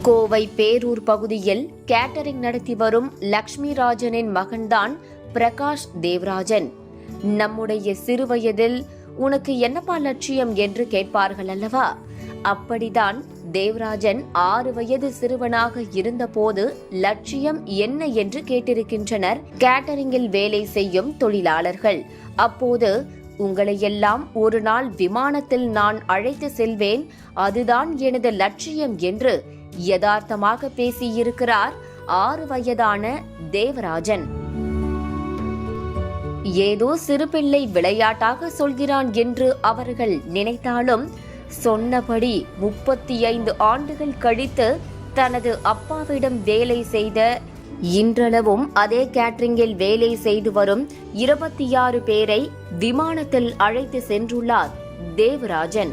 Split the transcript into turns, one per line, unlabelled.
கோவை பேரூர் பகுதியில் கேட்டரிங் நடத்தி வரும் லக்ஷ்மிராஜனின் மகன்தான் பிரகாஷ் தேவராஜன். நம்முடைய சிறுவயதில் உனக்கு என்னப்பா லட்சியம் என்று கேட்பார்கள் அல்லவா? அப்படிதான் தேவராஜன் 6 வயது சிறுவனாக இருந்தபோது லட்சியம் என்ன என்று கேட்டிருக்கின்றனர் கேட்டரிங்கில் வேலை செய்யும் தொழிலாளர்கள். அப்போது உங்களையெல்லாம் ஒரு நாள் விமானத்தில் நான் அழைத்து செல்வேன், அதுதான் எனது லட்சியம் என்று யதார்த்தமாக பேசியிருக்கிறார் 6 வயதான தேவராஜன். ஏதோ சிறுபிள்ளை விளையாட்டாக சொல்கிறான் என்று அவர்கள் நினைத்தாலும் சொன்னபடி 35 ஆண்டுகள் கழித்து தனது அப்பாவிடம் வேலை செய்த, இன்றளவும் அதே கேட்டரிங்கில் வேலை செய்து வரும் 26 பேரை விமானத்தில் அழைத்து சென்றுள்ளார் தேவராஜன்.